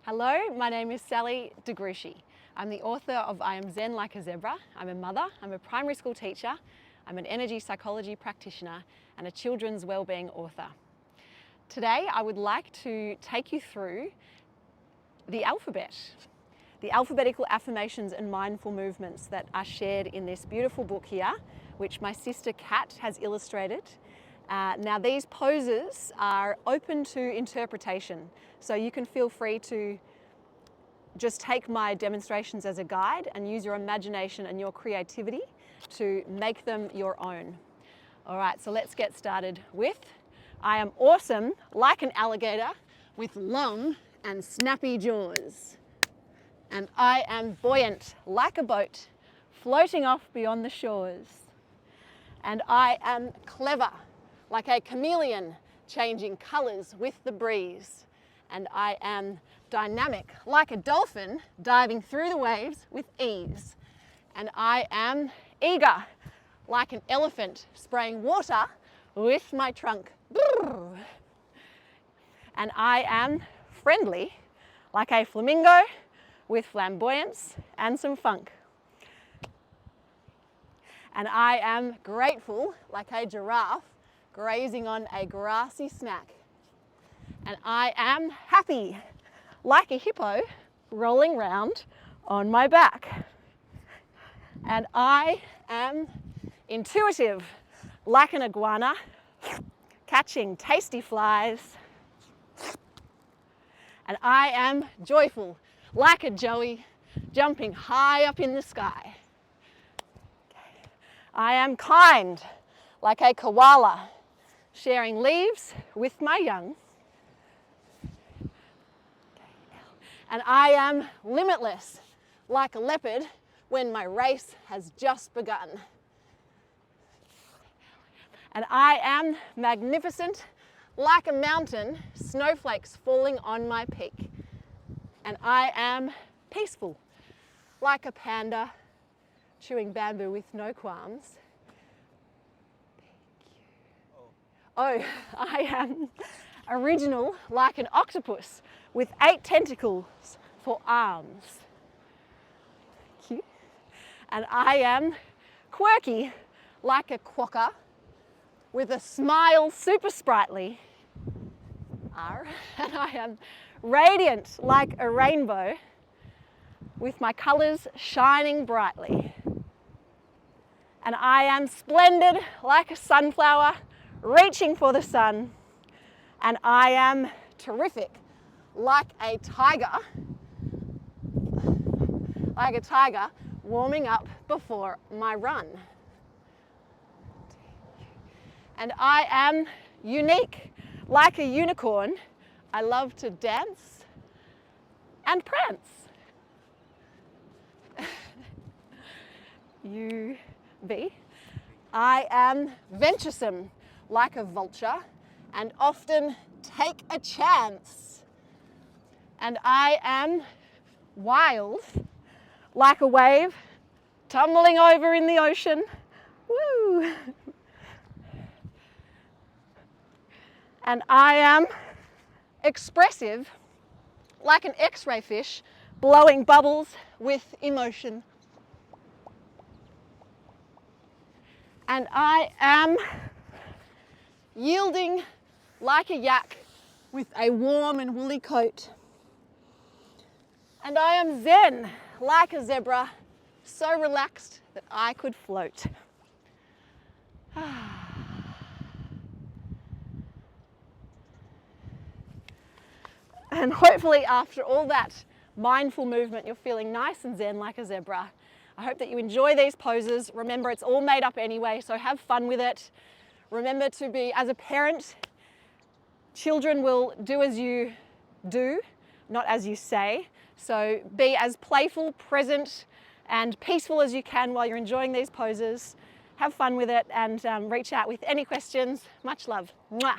Hello, my name is Sally DeGruchy. I'm the author of I Am Zen Like a Zebra. I'm a mother, I'm a primary school teacher, I'm an energy psychology practitioner and a children's wellbeing author. Today I would like to take you through the alphabet, the alphabetical affirmations and mindful movements that are shared in this beautiful book here, which my sister Kat has illustrated. Now these poses are open to interpretation, so you can feel free to just take my demonstrations as a guide and use your imagination and your creativity to make them your own. All right, so let's get started with I am awesome like an alligator with long and snappy jaws. And I am buoyant like a boat floating off beyond the shores. And I am clever like a chameleon changing colours with the breeze. And I am dynamic like a dolphin diving through the waves with ease. And I am eager like an elephant spraying water with my trunk. And I am friendly like a flamingo with flamboyance and some funk. And I am grateful like a giraffe grazing on a grassy snack. And I am happy like a hippo rolling round on my back. And I am intuitive like an iguana catching tasty flies. And I am joyful like a joey jumping high up in the sky. I am kind like a koala sharing leaves with my young. And I am limitless like a leopard when my race has just begun. And I am magnificent like a mountain, snowflakes falling on my peak. And I am peaceful like a panda chewing bamboo with no qualms. Oh, I am original like an octopus with 8 tentacles for arms. Thank you. And I am quirky like a quokka with a smile super sprightly. And I am radiant like a rainbow with my colours shining brightly. And I am splendid like a sunflower reaching for the sun. And I am terrific like a tiger warming up before my run. And I am unique like a unicorn. I love to dance and prance. I am venturesome like a vulture and often take a chance. And I am wild like a wave tumbling over in the ocean. Woo! And I am expressive like an X-ray fish blowing bubbles with emotion. And I am yielding like a yak with a warm and woolly coat. And I am zen like a zebra, so relaxed that I could float. And hopefully after all that mindful movement, you're feeling nice and zen like a zebra. I hope that you enjoy these poses. Remember, it's all made up anyway, so have fun with it. Remember to be, as a parent, children will do as you do, not as you say. So be as playful, present, and peaceful as you can while you're enjoying these poses. Have fun with it and reach out with any questions. Much love. Mwah.